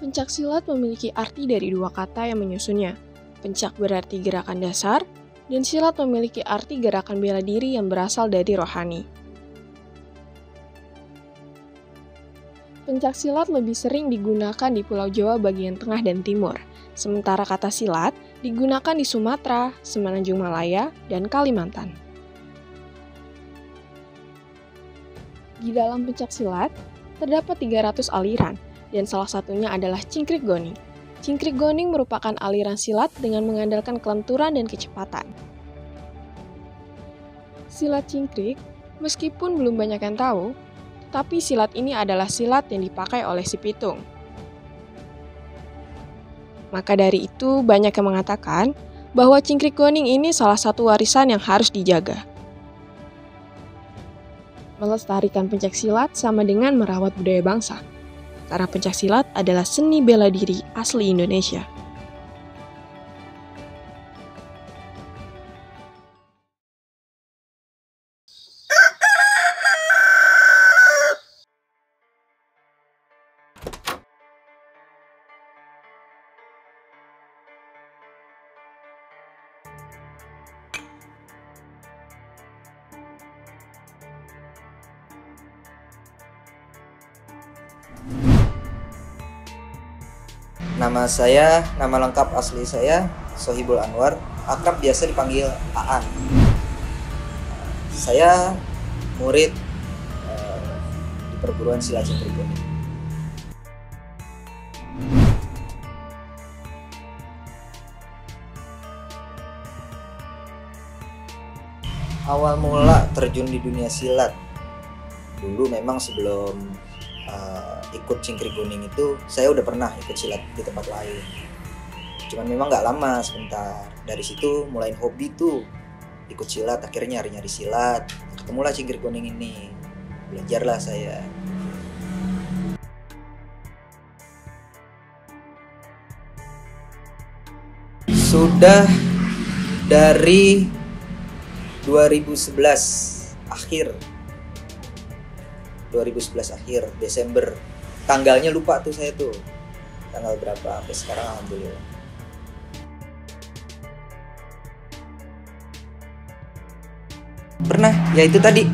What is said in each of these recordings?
Pencaksilat memiliki arti dari dua kata yang menyusunnya. Pencak berarti gerakan dasar, dan silat memiliki arti gerakan bela diri yang berasal dari rohani. Pencaksilat lebih sering digunakan di Pulau Jawa bagian tengah dan timur, sementara kata silat digunakan di Sumatera, Semenanjung Malaya, dan Kalimantan. Di dalam pencaksilat, terdapat 300 aliran, dan salah satunya adalah cingkrik goning. Cingkrik goning merupakan aliran silat dengan mengandalkan kelenturan dan kecepatan. Silat cingkrik, meskipun belum banyak yang tahu, tapi silat ini adalah silat yang dipakai oleh si Pitung. Maka dari itu, banyak yang mengatakan bahwa cingkrik goning ini salah satu warisan yang harus dijaga. Melestarikan pencaksilat sama dengan merawat budaya bangsa. Karena pencaksilat adalah seni bela diri asli Indonesia. Nama lengkap asli saya Sohibul Anwar, akrab biasa dipanggil Aan. Saya murid di perguruan silat Cingkrik Goning. Awal mula terjun di dunia silat, dulu memang sebelum ikut Cingkrik Goning itu saya udah pernah ikut silat di tempat lain. Cuman memang nggak lama, sebentar. Dari situ mulain hobi tuh ikut silat, akhirnya nyari silat. Ketemulah Cingkrik Goning ini, belajarlah saya. Sudah dari 2011 akhir Desember, tanggalnya lupa tuh saya tuh tanggal berapa, sampai sekarang alhamdulillah. Pernah, ya itu tadi,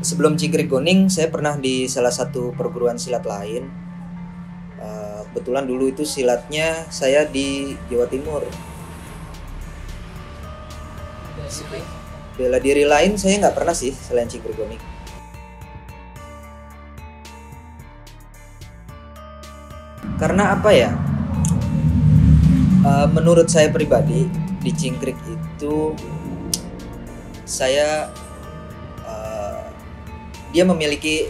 sebelum Cingkrik Goning saya pernah di salah satu perguruan silat lain. Kebetulan dulu itu silatnya saya di Jawa Timur. Bela diri lain saya nggak pernah sih selain Cingkrik Goning. Karena apa ya? Menurut saya pribadi di Cingkrik itu dia memiliki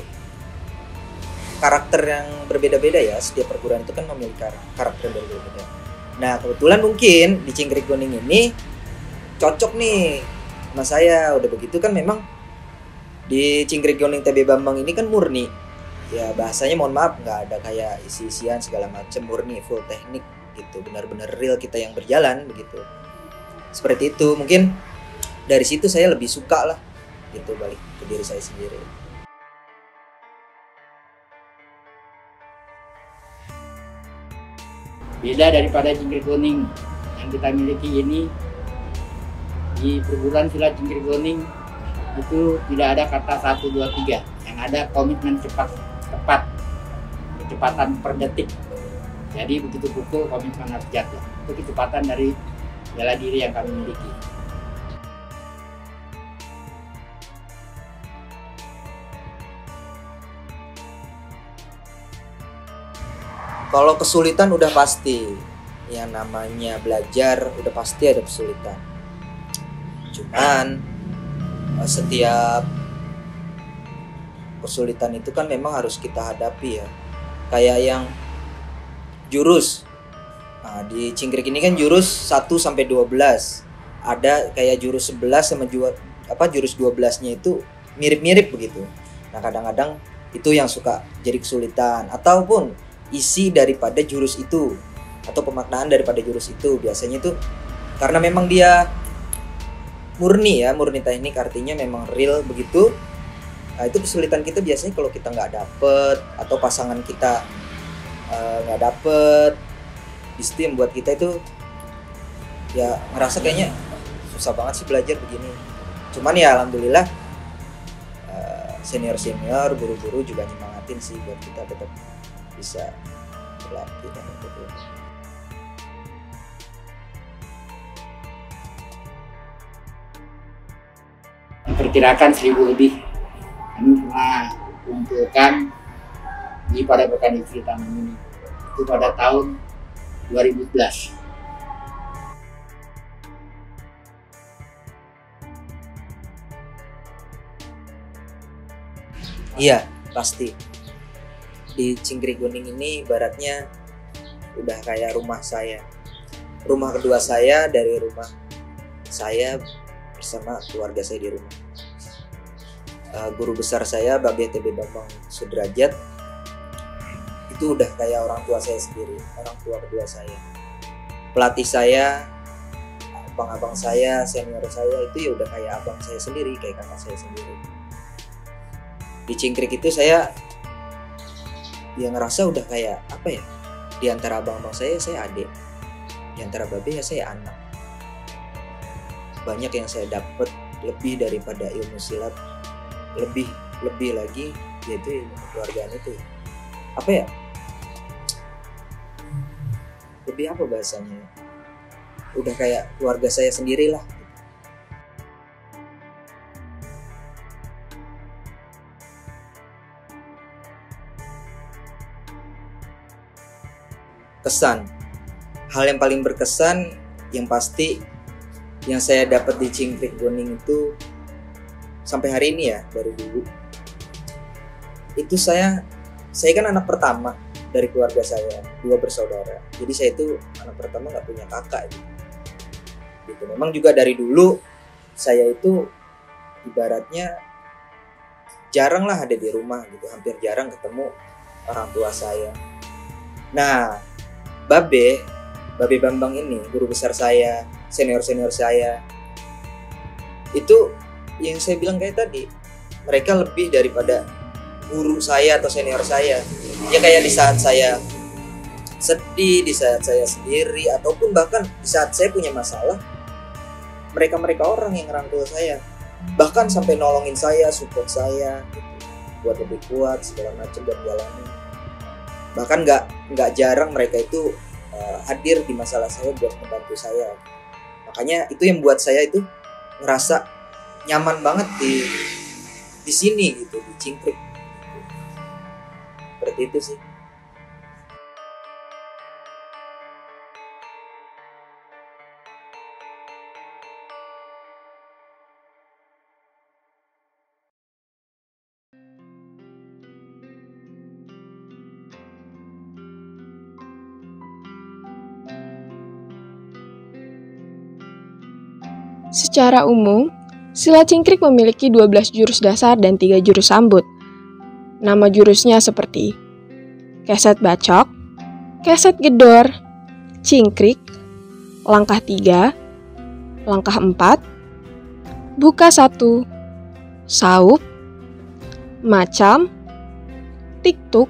karakter yang berbeda-beda ya. Setiap perguruan itu kan memiliki karakter yang berbeda-beda. Nah kebetulan mungkin di Cingkrik Goning ini cocok nih sama saya. Udah begitu kan memang di Cingkrik Goning TB Bambang ini kan murni. Ya bahasanya mohon maaf, nggak ada kayak isi-isian segala macam, murni full teknik gitu, benar-benar real kita yang berjalan begitu. Seperti itu, mungkin dari situ saya lebih suka lah gitu, balik ke diri saya sendiri. Beda daripada Cingkrik Goning yang kita miliki ini, di perguruan silat Cingkrik Goning itu tidak ada kata 1, 2, 3, yang ada komitmen tepat, kecepatan per detik. Jadi begitu pukul komitmen harus jatuh. Itu kecepatan dari bela diri yang kami miliki. Kalau kesulitan udah pasti, yang namanya belajar udah pasti ada kesulitan. Cuman setiap kesulitan itu kan memang harus kita hadapi ya. Kayak yang jurus. Nah, di Cingkrik ini kan jurus 1 sampai 12. Ada kayak jurus 11 sama jurus 12-nya itu mirip-mirip begitu. Nah, kadang-kadang itu yang suka jadi kesulitan, ataupun isi daripada jurus itu atau pemaknaan daripada jurus itu. Biasanya itu karena memang dia murni teknik, artinya memang real begitu. Nah, itu kesulitan kita biasanya kalau kita nggak dapet atau pasangan kita nggak dapet. Di situ yang buat kita itu ya ngerasa kayaknya susah banget sih belajar begini. Cuman ya alhamdulillah senior guru-guru juga nyemangatin sih buat kita tetap bisa berlatih dan gitu. Diperkirakan 1.000 lebih kami pernah kumpulkan di Padepokan Istri Taman ini itu pada tahun 2011. Iya, pasti. Di Cingkrik Kuning ini ibaratnya udah kayak rumah saya. Rumah kedua saya dari rumah saya bersama keluarga saya di rumah. Guru besar saya, Babe TB Bambang Sudrajat, itu udah kayak orang tua saya sendiri, orang tua kedua saya. Pelatih saya, abang-abang saya, senior saya itu ya udah kayak abang saya sendiri, kayak kakak saya sendiri. Di Cingkrik itu saya ya ngerasa udah kayak apa ya, di antara abang-abang saya adik, di antara Babe ya saya anak. Banyak yang saya dapat lebih daripada ilmu silat, lebih lagi yaitu ilmu kekeluargaan itu. Apa ya, lebih apa bahasanya, udah kayak keluarga saya sendiri lah. Kesan, hal yang paling berkesan yang pasti yang saya dapat di Cingkrik Kuning itu sampai hari ini ya, dari dulu itu saya kan anak pertama dari keluarga saya, 2 bersaudara. Jadi saya itu anak pertama, nggak punya kakak gitu. Memang juga dari dulu saya itu ibaratnya jarang lah ada di rumah gitu, hampir jarang ketemu orang tua saya. Nah, Babe Bambang ini, guru besar saya, senior saya, itu yang saya bilang kayak tadi, mereka lebih daripada guru saya atau senior saya. Ya kayak di saat saya sedih, di saat saya sendiri, ataupun bahkan di saat saya punya masalah, mereka orang yang ngerangkul saya, bahkan sampai nolongin saya, support saya gitu, buat lebih kuat segala macam buat jalanin. Bahkan nggak jarang mereka itu hadir di masalah saya buat membantu saya. Makanya itu yang buat saya itu ngerasa nyaman banget di sini gitu, di Cingkrik. Seperti itu sih. Secara umum, silat Cingkrik memiliki 12 jurus dasar dan 3 jurus sambut. Nama jurusnya seperti keset bacok, keset gedor, cingkrik, langkah 3, langkah 4, buka 1, saup, macam, tiktuk,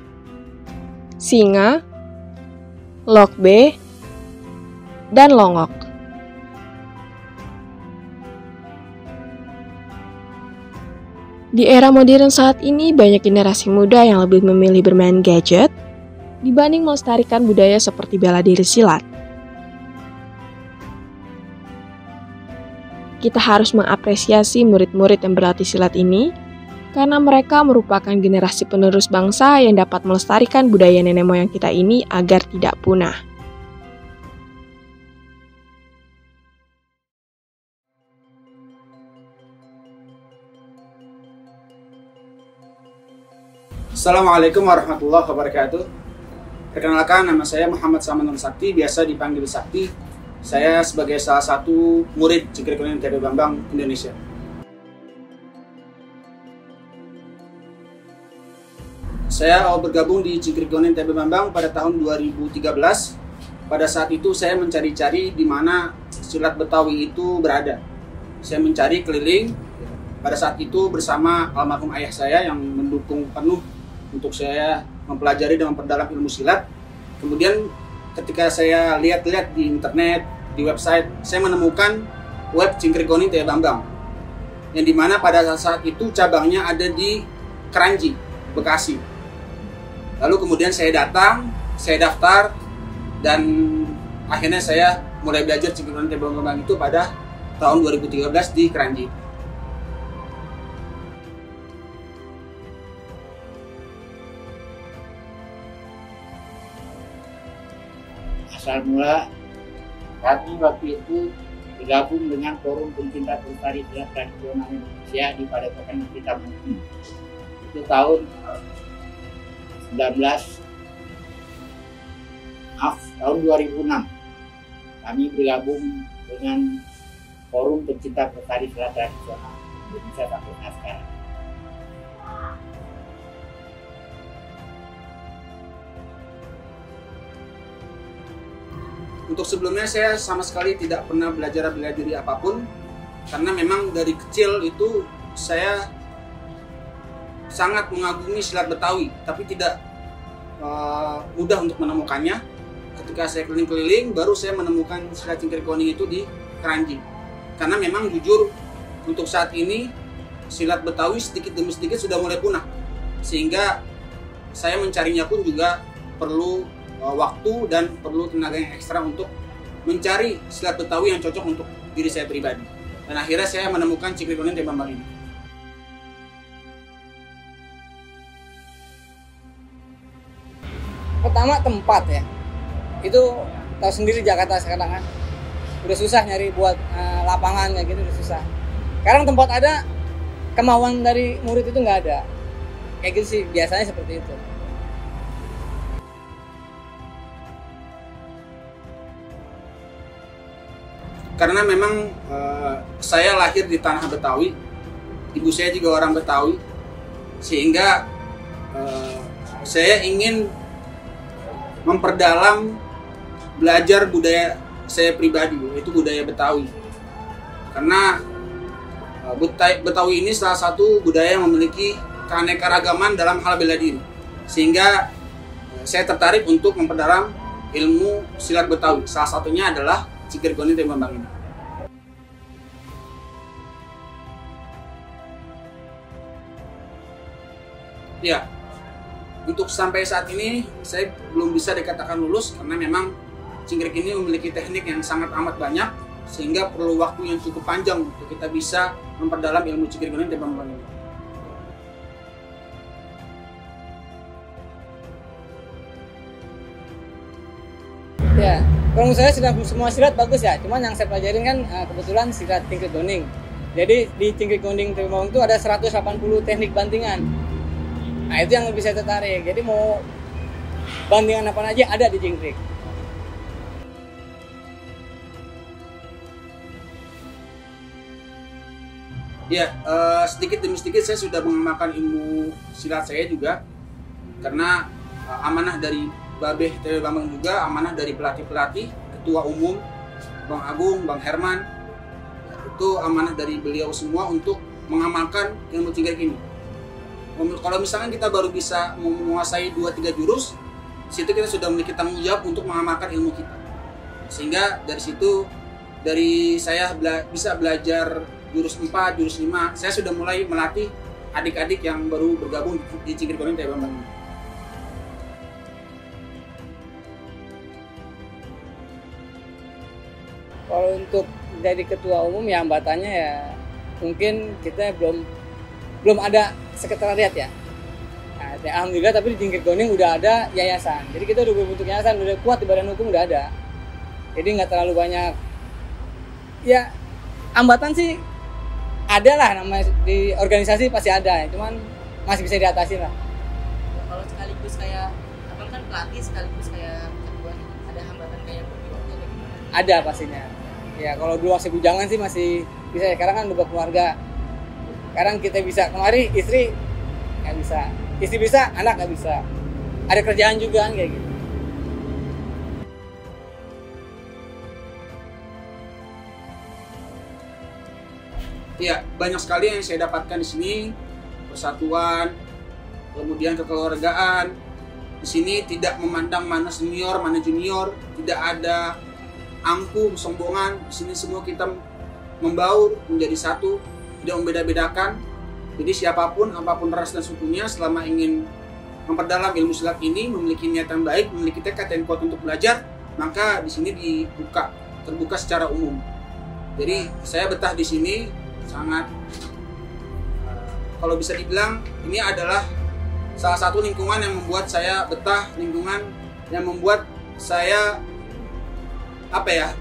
singa, lokbe, dan longok. Di era modern saat ini, banyak generasi muda yang lebih memilih bermain gadget dibanding melestarikan budaya seperti bela diri silat. Kita harus mengapresiasi murid-murid yang berlatih silat ini, karena mereka merupakan generasi penerus bangsa yang dapat melestarikan budaya nenek moyang kita ini agar tidak punah. Assalamualaikum warahmatullahi wabarakatuh. Perkenalkan, nama saya Muhammad Samanur Sakti, biasa dipanggil Sakti. Saya sebagai salah satu murid Cingkrik Kuning TB Bambang Indonesia. Saya awal bergabung di Cingkrik Kuning TB Bambang pada tahun 2013. Pada saat itu saya mencari-cari di mana silat Betawi itu berada. Saya mencari keliling. Pada saat itu bersama almarhum ayah saya yang mendukung penuh untuk saya mempelajari dan memperdalam ilmu silat. Kemudian ketika saya lihat-lihat di internet, di website, saya menemukan web Cingkrik Goning TB Bambang, yang dimana pada saat itu cabangnya ada di Kranji, Bekasi. Lalu kemudian saya datang, saya daftar, dan akhirnya saya mulai belajar Cingkrik Goning TB Bambang itu pada tahun 2013 di Kranji. Asal mula kami waktu itu bergabung dengan Forum Pencinta Pelestari Silat Tradisional Indonesia di Padepokan Kita Mungkin. Itu tahun 2006. Kami bergabung dengan Forum Pencinta Pelestari Silat Tradisional Indonesia sampai sekarang. Untuk sebelumnya saya sama sekali tidak pernah belajar bela diri apapun, karena memang dari kecil itu saya sangat mengagumi silat Betawi, tapi tidak mudah untuk menemukannya. Ketika saya keliling-keliling, baru saya menemukan silat Cingkrik Goning itu di Kranji. Karena memang jujur untuk saat ini silat Betawi sedikit demi sedikit sudah mulai punah, sehingga saya mencarinya pun juga perlu waktu dan perlu tenaga yang ekstra untuk mencari silat Betawi yang cocok untuk diri saya pribadi. Dan akhirnya saya menemukan Cingkrik Goning TB Bambang ini. Pertama tempat ya, itu tahu sendiri Jakarta sekarang kan udah susah nyari buat lapangan kayak gitu, udah susah. Sekarang tempat ada, kemauan dari murid itu nggak ada, kayak gitu sih biasanya seperti itu. Karena memang saya lahir di tanah Betawi, ibu saya juga orang Betawi, sehingga saya ingin memperdalam belajar budaya saya pribadi, yaitu budaya Betawi. Karena Betawi ini salah satu budaya yang memiliki keanekaragaman dalam hal bela diri, sehingga saya tertarik untuk memperdalam ilmu silat Betawi. Salah satunya adalah Cingkrik Goning TB Bambang ini. Ya, untuk sampai saat ini saya belum bisa dikatakan lulus, karena memang Cingkrik ini memiliki teknik yang sangat amat banyak, sehingga perlu waktu yang cukup panjang untuk kita bisa memperdalam ilmu Cingkrik Goning TB Bambang ini. Ya, kalau menurut saya semua silat bagus ya, cuman yang saya pelajarin kan kebetulan silat Cingkrik Goning. Jadi di Cingkrik Goning TB Bambang itu ada 180 teknik bantingan. Nah itu yang lebih saya tertarik, jadi mau bantingan apa aja ada di Cingkrik. Ya, sedikit demi sedikit saya sudah mengamalkan ilmu silat saya juga, karena amanah dari Babeh TB Bambang juga, amanah dari pelatih-pelatih, ketua umum, Bang Agung, Bang Herman, itu amanah dari beliau semua untuk mengamalkan ilmu Cingkrik ini. Kalau misalkan kita baru bisa menguasai 2-3 jurus, situ kita sudah memiliki tanggung jawab untuk mengamalkan ilmu kita. Sehingga dari situ, dari saya bisa belajar jurus 4, jurus 5, saya sudah mulai melatih adik-adik yang baru bergabung di Cingkrik Goning TB Bambang. Kalau untuk jadi ketua umum ya hambatannya ya mungkin kita belum ada sekretariat ya. Nah, alhamdulillah tapi di Cingkrik Goning udah ada yayasan. Jadi kita udah berbentuk yayasan, udah kuat di badan hukum udah ada. Jadi nggak terlalu banyak. Ya hambatan sih ada lah, namanya di organisasi pasti ada, cuman masih bisa diatasi lah. Kalau sekaligus kayak abang kan pelatih sekaligus kayak ketua, ada hambatan kayak begitu atau gimana? Ada pastinya. Ya kalau dulu masih bujangan sih masih bisa, sekarang kan udah keluarga. Sekarang kita bisa, kemari istri nggak bisa, istri bisa, anak nggak bisa. Ada kerjaan juga kan kayak gitu. Ya, banyak sekali yang saya dapatkan di sini, persatuan, kemudian kekeluargaan, Di sini tidak memandang mana senior, mana junior, tidak ada angkuh, sombongan. Di sini semua kita membaur menjadi satu, tidak membeda-bedakan. Jadi siapapun, apapun ras dan sukunya, selama ingin memperdalam ilmu silat ini, memiliki niatan baik, memiliki tekad yang kuat untuk belajar, maka di sini terbuka secara umum. Jadi saya betah di sini sangat, kalau bisa dibilang ini adalah salah satu lingkungan yang membuat saya betah, lingkungan yang membuat saya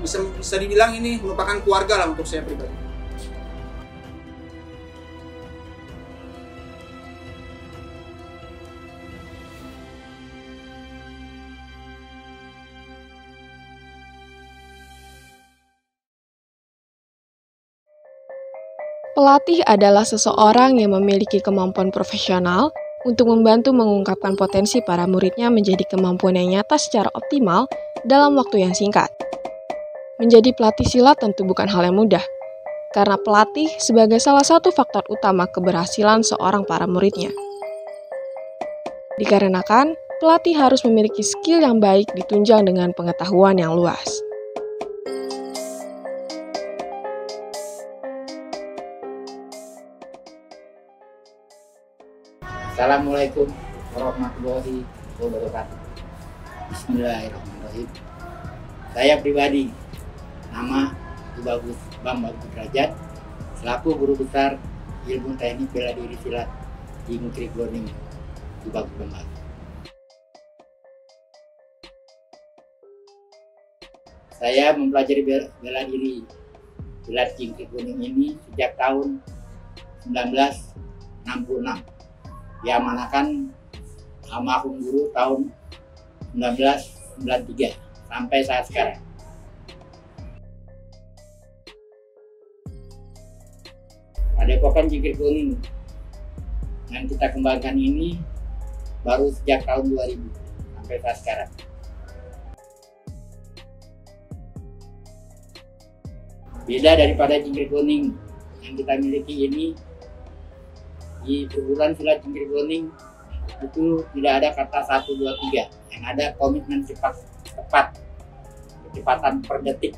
bisa dibilang ini merupakan keluarga lah untuk saya pribadi. Pelatih adalah seseorang yang memiliki kemampuan profesional untuk membantu mengungkapkan potensi para muridnya menjadi kemampuan yang nyata secara optimal dalam waktu yang singkat. Menjadi pelatih silat tentu bukan hal yang mudah, karena pelatih sebagai salah satu faktor utama keberhasilan seorang para muridnya. Dikarenakan, pelatih harus memiliki skill yang baik ditunjang dengan pengetahuan yang luas. Assalamualaikum warahmatullahi wabarakatuh. Bismillahirrahmanirrahim. Saya pribadi, nama Tubagus Bambang Sudrajat, selaku Guru Besar Ilmu Teknik Bela Diri Silat Cingkrik Goning, Tubagus Bambang. Saya mempelajari bela diri silat Cingkrik Goning ini sejak tahun 1966. Diamanakan almarhum guru tahun 1993 sampai saat sekarang. Padepokan Cingkrik Goning yang kita kembangkan ini baru sejak tahun 2000 sampai saat sekarang. Beda daripada Cingkrik Goning yang kita miliki ini, di perguruan silat Cingkrik Goning itu tidak ada kata 1, 2, 3, yang ada komitmen cepat, kecepatan per detik.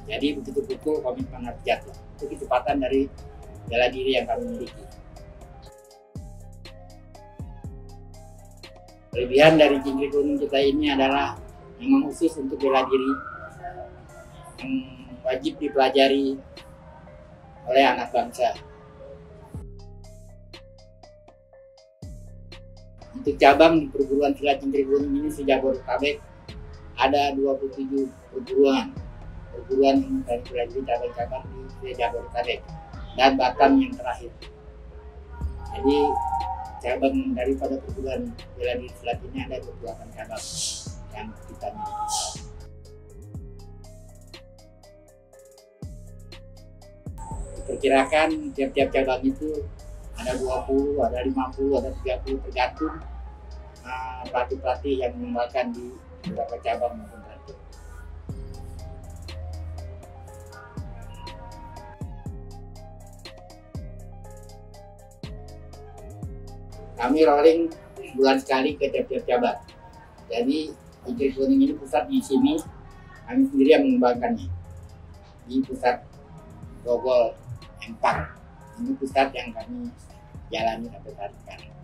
Jadi begitu pukul komitmen harus jatuh. Itu kecepatan dari bela diri yang kami miliki. Kelebihan dari Cingkrik Goning kita ini adalah memang khusus untuk bela diri yang wajib dipelajari oleh anak bangsa. Untuk cabang di perguruan silat Cingkrik Goning ini se-Jabodetabek ada 27 perguruan dari bela diri cabang-cabang di Jabodetabek dan Batam yang terakhir. Jadi cabang daripada perguruan bela diri silat ini ada 28 cabang yang kita miliki. Diperkirakan tiap-tiap cabang itu ada 20, ada 50, ada 30, tergantung pelatih-pelatih yang mengembangkan di beberapa cabang maupun ranting. Kami rolling sebulan sekali ke tiap-tiap cabang. Jadi Cingkrik Goning ini pusat di sini, kami sendiri yang mengembangkannya. Di pusat Grogol Empang. Ini pusat yang kami jalani sampai saat sekarang.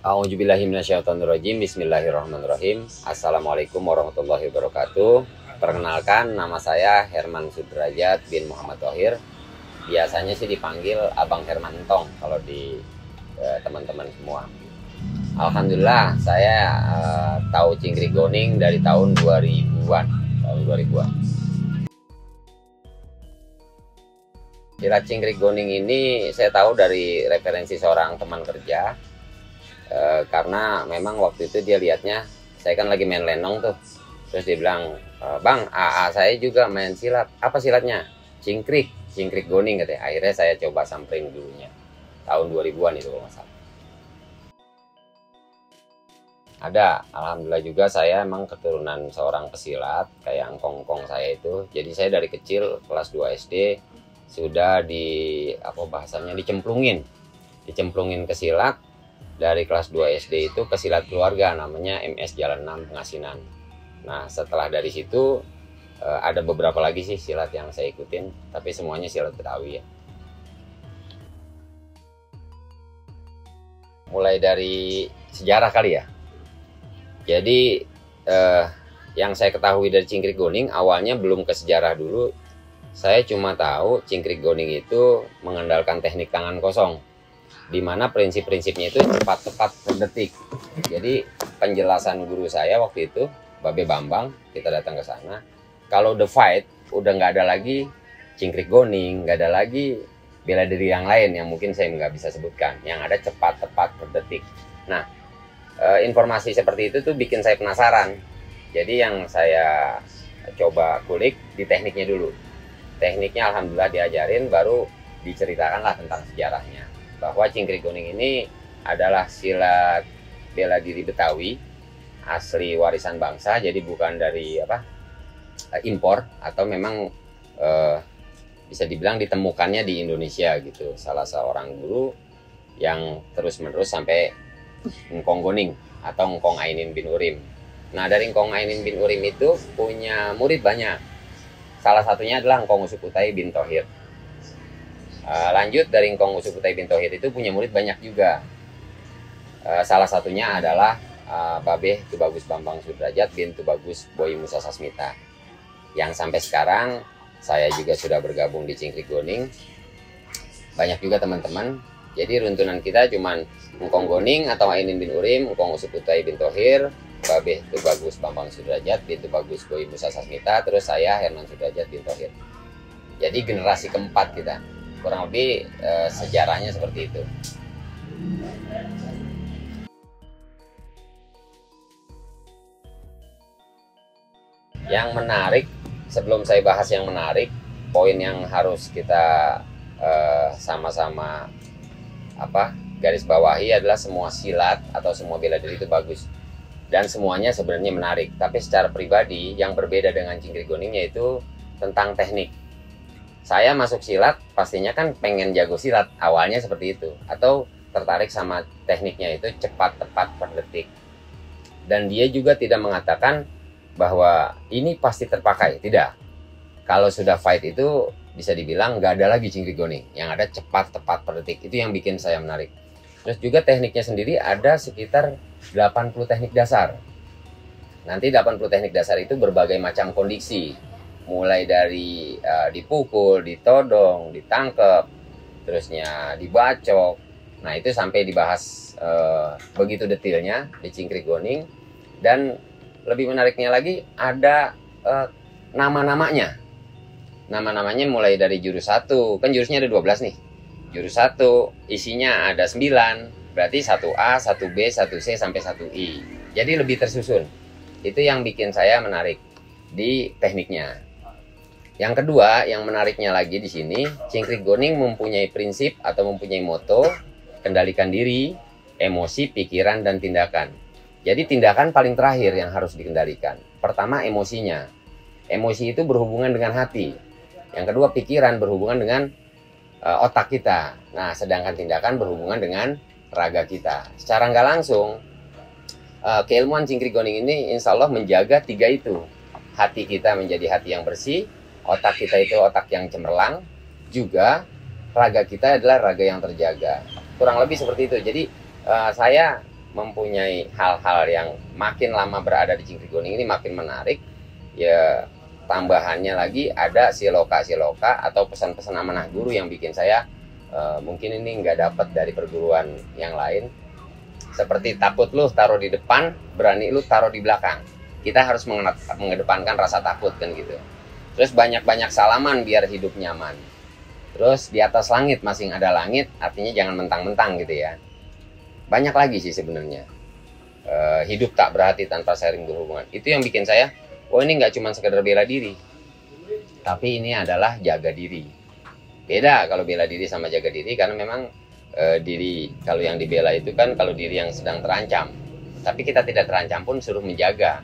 A'udzubillahiminasyaitonirrajim. Bismillahirrahmanirrahim. Assalamualaikum warahmatullahi wabarakatuh. Perkenalkan, nama saya Herman Sudrajat bin Muhammad Thohir. Biasanya sih dipanggil Abang Herman Entong kalau di teman-teman semua. Alhamdulillah saya tahu Cingkrik Goning dari tahun 2000-an. Silat Cingkrik Goning ini saya tahu dari referensi seorang teman kerja. Karena memang waktu itu dia lihatnya saya kan lagi main lenong tuh, terus dia bilang, "Bang, AA saya juga main silat. Apa silatnya?" Cingkrik Goning katanya. Akhirnya saya coba samperin dulunya. tahun 2000-an itu kalau nggak salah. Ada, alhamdulillah juga saya emang keturunan seorang pesilat kayak engkong-engkong saya itu. Jadi saya dari kecil kelas 2 SD sudah dicemplungin ke silat. Dari kelas 2 SD itu ke silat keluarga namanya MS Jalan 6 Pengasinan. Nah, setelah dari situ ada beberapa lagi sih silat yang saya ikutin, tapi semuanya silat Betawi ya. Mulai dari sejarah kali ya. Jadi yang saya ketahui dari Cingkrik Goning awalnya belum ke sejarah dulu. Saya cuma tahu Cingkrik Goning itu mengandalkan teknik tangan kosong, di mana prinsip-prinsipnya itu cepat tepat per detik. Jadi penjelasan guru saya waktu itu, Babe Bambang, kita datang ke sana. Kalau the fight udah nggak ada lagi Cingkrik Goning, nggak ada lagi bela diri yang lain yang mungkin saya nggak bisa sebutkan. Yang ada cepat tepat per detik. Nah, informasi seperti itu tuh bikin saya penasaran. Jadi yang saya coba kulik di tekniknya dulu. Tekniknya alhamdulillah diajarin, baru diceritakanlah tentang sejarahnya. Bahwa Cingkrik Goning ini adalah silat bela diri Betawi, asli warisan bangsa, jadi bukan dari impor, atau memang bisa dibilang ditemukannya di Indonesia gitu. Salah seorang guru yang terus-menerus sampai Engkong Goning atau Engkong Ainin bin Urim. Nah, dari Engkong Ainin bin Urim itu punya murid banyak. Salah satunya adalah Engkong Usukutai bin Thohir. Lanjut dari Engkong Usukutai bin Thohir itu punya murid banyak juga. Salah satunya adalah Babeh Tubagus Bambang Sudrajat bin Tubagus Boy Musa Sasmita. Yang sampai sekarang saya juga sudah bergabung di Cingkrik Goning. Banyak juga teman-teman. Jadi runtunan kita cuman Engkong Goning atau Ainin bin Urim, Engkong Usukutai bin Thohir, Babeh Tubagus Bambang Sudrajat bin Tubagus Boy Musa Sasmita, terus saya Herman Sudrajat bin Thohir. Jadi generasi keempat kita. Kurang lebih sejarahnya seperti itu. Yang menarik, sebelum saya bahas yang menarik, poin yang harus kita sama-sama garis bawahi adalah semua silat atau semua bela diri itu bagus dan semuanya sebenarnya menarik. Tapi secara pribadi yang berbeda dengan Cingkrik Goning yaitu tentang teknik. Saya masuk silat pastinya kan pengen jago silat, awalnya seperti itu, atau tertarik sama tekniknya itu cepat tepat per detik. Dan dia juga tidak mengatakan bahwa ini pasti terpakai, tidak. Kalau sudah fight itu bisa dibilang nggak ada lagi Cingkrik Goning, yang ada cepat tepat per detik. Itu yang bikin saya menarik. Terus juga tekniknya sendiri ada sekitar 80 teknik dasar. Nanti 80 teknik dasar itu berbagai macam kondisi, mulai dari dipukul, ditodong, ditangkep, terusnya dibacok. Nah itu sampai dibahas begitu detailnya di Cingkrik Goning. Dan lebih menariknya lagi ada nama-namanya. Nama-namanya mulai dari jurus 1, kan jurusnya ada 12 nih. Jurus 1 isinya ada 9, berarti 1A, 1B, 1C sampai 1I. Jadi lebih tersusun. Itu yang bikin saya menarik di tekniknya. Yang kedua, yang menariknya lagi di sini, Cingkrik Goning mempunyai prinsip atau mempunyai moto, kendalikan diri, emosi, pikiran, dan tindakan. Jadi tindakan paling terakhir yang harus dikendalikan. Pertama emosinya. Emosi itu berhubungan dengan hati. Yang kedua pikiran berhubungan dengan otak kita. Nah sedangkan tindakan berhubungan dengan raga kita. Secara nggak langsung keilmuan Cingkrik Goning ini insya Allah menjaga 3 itu. Hati kita menjadi hati yang bersih, otak kita itu otak yang cemerlang, juga raga kita adalah raga yang terjaga. Kurang lebih seperti itu. Jadi saya mempunyai hal-hal yang makin lama berada di Cingkrik Goning ini makin menarik. Ya tambahannya lagi ada siloka-siloka atau pesan-pesan amanah guru yang bikin saya mungkin ini nggak dapat dari perguruan yang lain. Seperti takut lu taruh di depan, berani lu taruh di belakang. Kita harus mengedepankan rasa takut kan gitu. Terus banyak-banyak salaman biar hidup nyaman. Terus di atas langit masing ada langit, artinya jangan mentang-mentang gitu ya. Banyak lagi sih sebenarnya. Hidup tak berhati tanpa sharing berhubungan. Itu yang bikin saya, oh ini nggak cuma sekedar bela diri, tapi ini adalah jaga diri. Beda kalau bela diri sama jaga diri, karena memang diri, kalau yang dibela itu kan kalau diri yang sedang terancam, tapi kita tidak terancam pun suruh menjaga.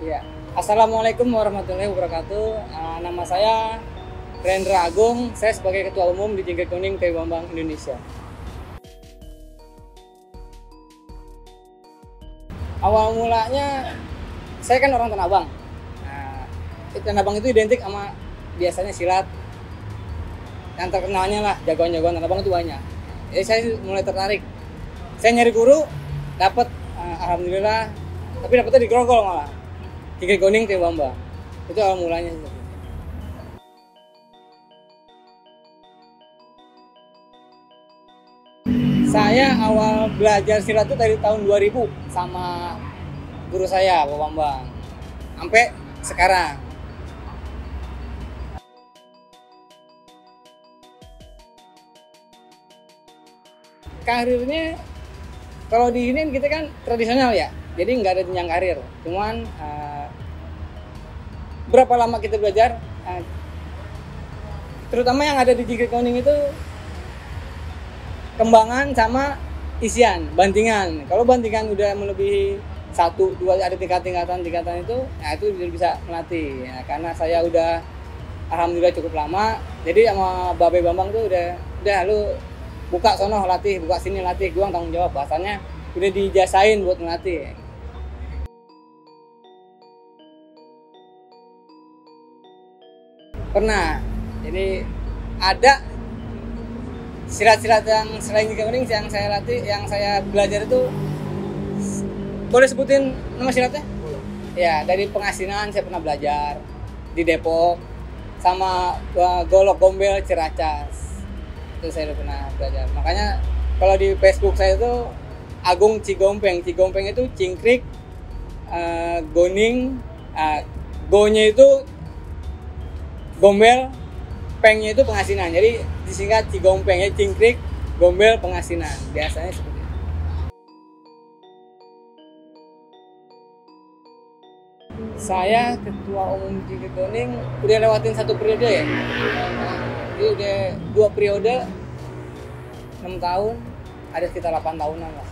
Ya, Assalamualaikum warahmatullahi wabarakatuh. Nama saya Rendra Agung, saya sebagai Ketua Umum di Cingkrik Kuning TB Bambang Indonesia. Awal mulanya, saya kan orang Tanah Abang. Tanah Abang itu identik sama biasanya silat. Yang terkenalnya lah, jagoan-jagoan Tanah Abang itu banyak. Jadi saya mulai tertarik. Saya nyari guru, dapat, alhamdulillah. Tapi dapetnya di Grogol malah. Cingkrik Kuning TB Bambang. Itu awal mulanya. Saya awal belajar silat itu dari tahun 2000 sama guru saya, Pak Bambang. Sampai sekarang. Karirnya, kalau di ini kita kan tradisional ya, jadi nggak ada jenjang karir. Cuman berapa lama kita belajar, terutama yang ada di Cingkrik Kuning itu kembangan sama isian, bantingan. Kalau bantingan udah melebihi 1, 2, ada tingkatan itu, nah itu bisa melatih. Ya, karena saya udah alhamdulillah cukup lama, jadi sama Babe Bambang tuh udah lu buka sono latih, buka sini latih, gua tanggung jawab. Bahasanya udah dijasain buat melatih. Pernah, jadi ada silat-silat yang selain Cingkrik Kuning yang saya latih, yang saya belajar itu, boleh sebutin nama silatnya? Ya, dari Pengasinan saya pernah belajar di Depok, sama Golok Gombel Ciracas itu saya udah pernah belajar. Makanya kalau di Facebook saya itu Agung Cigompeng. Cigompeng itu Cingkrik, Goning, Go-nya itu Gombel, Pengnya itu Pengasinan, jadi disingkat Cigompeng ya, Cingkrik, Gombel, Pengasinan, biasanya seperti itu. Saya Ketua Umum Cingkrik Kuning udah lewatin 1 periode ya, jadi udah 2 periode, 6 tahun, ada sekitar 8 tahunan lah.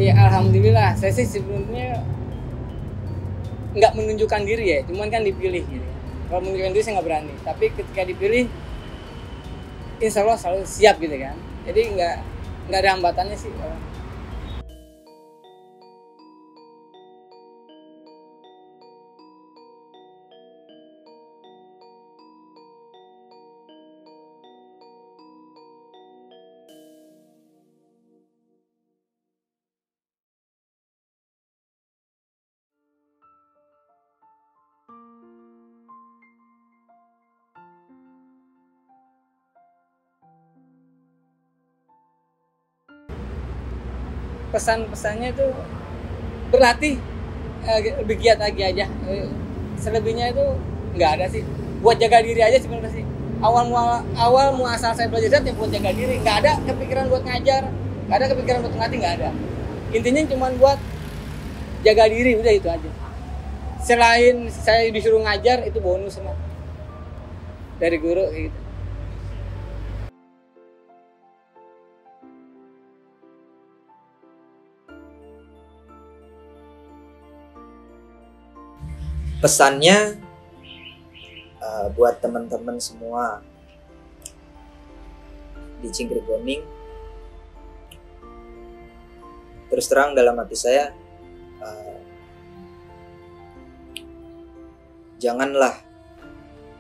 Ya alhamdulillah, saya sih sebelumnya nggak menunjukkan diri ya, cuman kan dipilih gitu. Kalau menunjukkan diri saya nggak berani, tapi ketika dipilih, insya Allah selalu siap gitu kan. Jadi nggak ada hambatannya sih. Pesan-pesannya itu berlatih, lebih giat lagi aja. Selebihnya itu nggak ada sih. Buat jaga diri aja sebenarnya sih. Awal muasal saya belajar silat ya buat jaga diri. Nggak ada kepikiran buat ngajar, nggak ada kepikiran buat ngelatih, nggak ada. Intinya cuma buat jaga diri, udah itu aja. Selain saya disuruh ngajar itu bonus lah dari guru gitu. Pesannya buat teman-teman semua di Cingkrik Kuning, terus terang dalam hati saya, janganlah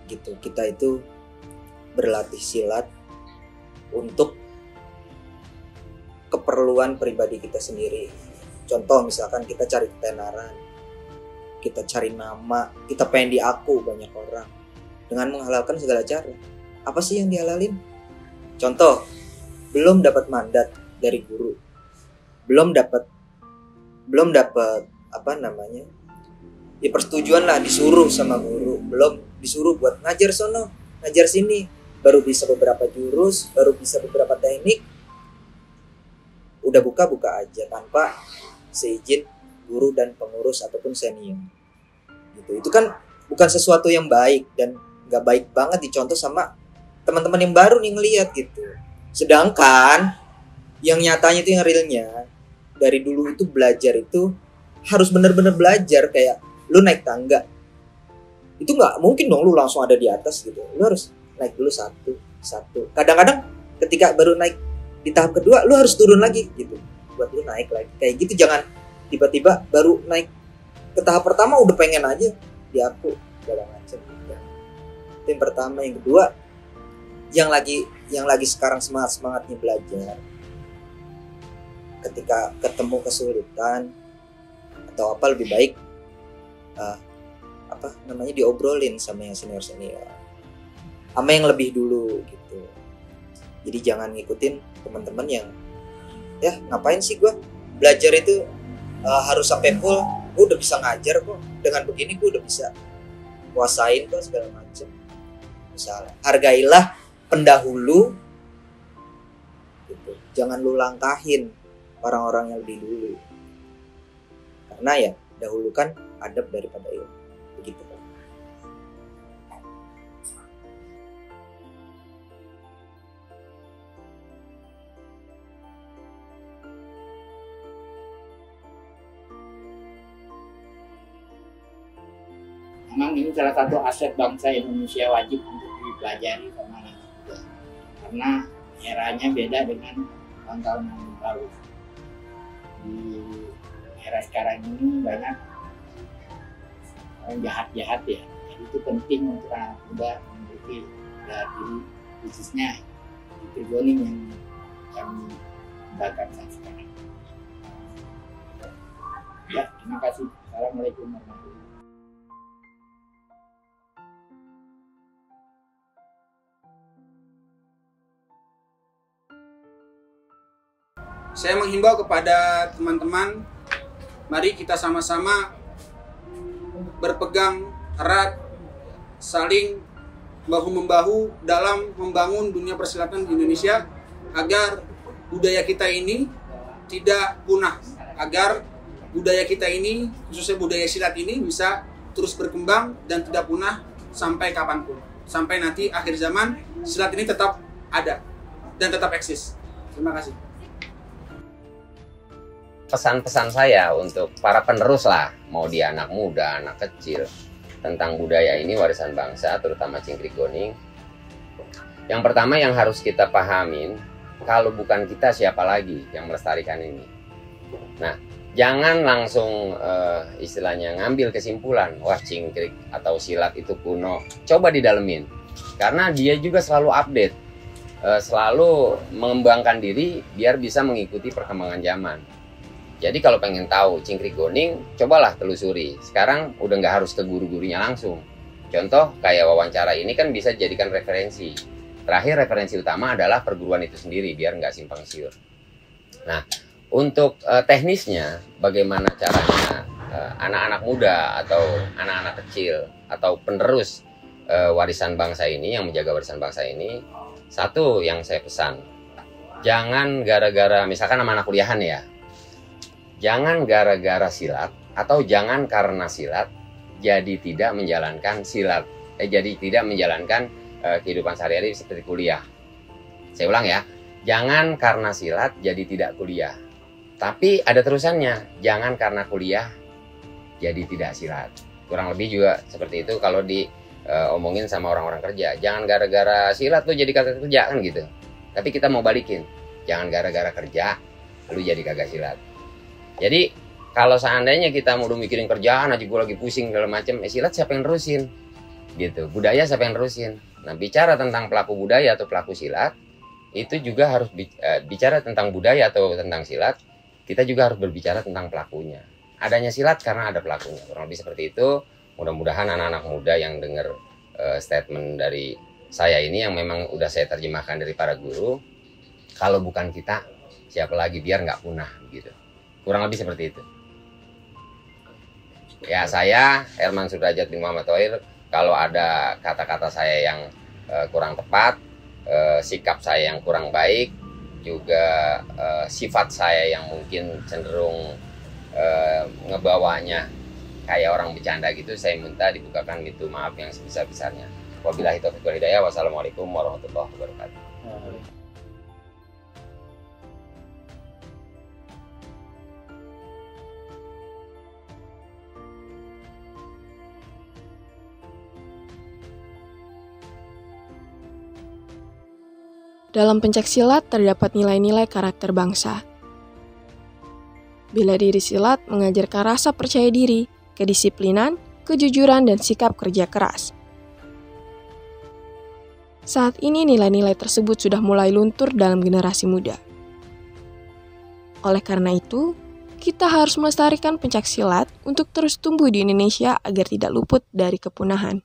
gitu kita itu berlatih silat untuk keperluan pribadi kita sendiri. Contoh misalkan kita cari ketenaran, kita cari nama, kita pengen diaku banyak orang dengan menghalalkan segala cara. Apa sih yang dihalalin? Contoh, belum dapat mandat dari guru, belum dapat apa namanya, ya persetujuan lah, disuruh sama guru, belum disuruh buat ngajar sono, ngajar sini, baru bisa beberapa jurus, baru bisa beberapa teknik, udah buka aja tanpa seizin guru dan pengurus ataupun senior gitu. Itu kan bukan sesuatu yang baik dan nggak baik banget dicontoh sama teman-teman yang baru nih ngelihat gitu. Sedangkan yang nyatanya itu, yang realnya, dari dulu itu belajar itu harus bener-bener belajar. Kayak lu naik tangga itu nggak mungkin dong lu langsung ada di atas gitu. Lu harus naik dulu satu. Kadang-kadang ketika baru naik di tahap kedua lu harus turun lagi gitu buat lu naik lagi. Kayak gitu, jangan tiba-tiba baru naik ke tahap pertama udah pengen aja di aku segala macam. Itu yang pertama. Yang kedua, yang lagi sekarang semangatnya belajar, ketika ketemu kesulitan atau apa, lebih baik diobrolin sama yang senior, sama yang lebih dulu gitu. Jadi jangan ngikutin teman-teman yang ya ngapain sih gue belajar itu harus sampai full, gue udah bisa ngajar kok, dengan begini gue udah bisa kuasain kok segala macam. Misalnya hargailah pendahulu gitu. Jangan lu langkahin orang-orang yang lebih dulu, karena ya dahulukan adab daripada ilmu, begitu kan. Memang ini salah satu aset bangsa Indonesia, wajib untuk dipelajari sama anak muda, karena eranya beda dengan tahun-tahun yang lalu. Di era sekarang ini banyak orang jahat-jahat ya, jadi itu penting untuk anak muda memiliki diri, khususnya di Trigoni yang kami kembangkan saat sekarang. Ya, terima kasih. Assalamualaikum warahmatullahi wabarakatuh. Saya menghimbau kepada teman-teman, mari kita sama-sama berpegang erat, saling bahu-membahu dalam membangun dunia persilatan di Indonesia, agar budaya kita ini tidak punah, agar budaya kita ini, khususnya budaya silat ini, bisa terus berkembang dan tidak punah sampai kapanpun. Sampai nanti akhir zaman, silat ini tetap ada dan tetap eksis. Terima kasih. Pesan-pesan saya untuk para penerus lah, mau dia anak muda, anak kecil, tentang budaya ini, warisan bangsa, terutama Cingkrik Goning. Yang pertama yang harus kita pahamin, kalau bukan kita siapa lagi yang melestarikan ini. Nah, jangan langsung istilahnya ngambil kesimpulan, wah cingkrik atau silat itu kuno. Coba didalemin, karena dia juga selalu update, selalu mengembangkan diri biar bisa mengikuti perkembangan zaman. Jadi kalau pengen tahu Cingkrik Goning, cobalah telusuri. Sekarang udah nggak harus ke guru-gurunya langsung. Contoh kayak wawancara ini kan bisa dijadikan referensi. Terakhir referensi utama adalah perguruan itu sendiri biar nggak simpang siur. Nah, untuk teknisnya bagaimana caranya anak-anak muda atau anak-anak kecil atau penerus warisan bangsa ini, yang menjaga warisan bangsa ini, satu yang saya pesan, jangan gara-gara misalkan sama anak kuliahan ya, jangan gara-gara silat atau jangan karena silat jadi tidak menjalankan silat, jadi tidak menjalankan kehidupan sehari-hari seperti kuliah. Saya ulang ya, jangan karena silat jadi tidak kuliah. Tapi ada terusannya, jangan karena kuliah jadi tidak silat. Kurang lebih juga seperti itu kalau diomongin sama orang-orang kerja. Jangan gara-gara silat lu jadi kagak kerja kan gitu. Tapi kita mau balikin, jangan gara-gara kerja lu jadi kagak silat. Jadi kalau seandainya kita mau mikirin kerjaan aja, gue lagi pusing segala macam, silat siapa yang nerusin? Gitu. Budaya siapa yang nerusin? Nah, bicara tentang pelaku budaya atau pelaku silat, itu juga harus bicara tentang budaya atau tentang silat, kita juga harus berbicara tentang pelakunya. Adanya silat karena ada pelakunya. Kurang lebih seperti itu. Mudah-mudahan anak-anak muda yang dengar statement dari saya ini, yang memang udah saya terjemahkan dari para guru, kalau bukan kita, siapa lagi, biar nggak punah gitu. Kurang lebih seperti itu. Ya, saya Herman Sudrajat bin Muhammad Thohir, kalau ada kata-kata saya yang kurang tepat, sikap saya yang kurang baik, juga sifat saya yang mungkin cenderung ngebawanya kayak orang bercanda gitu, saya minta dibukakan gitu, maaf yang sebesar-besarnya. Wabillahi taufiq wal hidayah. Wassalamualaikum warahmatullahi wabarakatuh. Dalam pencaksilat terdapat nilai-nilai karakter bangsa. Bela diri silat mengajarkan rasa percaya diri, kedisiplinan, kejujuran, dan sikap kerja keras. Saat ini nilai-nilai tersebut sudah mulai luntur dalam generasi muda. Oleh karena itu, kita harus melestarikan pencaksilat untuk terus tumbuh di Indonesia agar tidak luput dari kepunahan.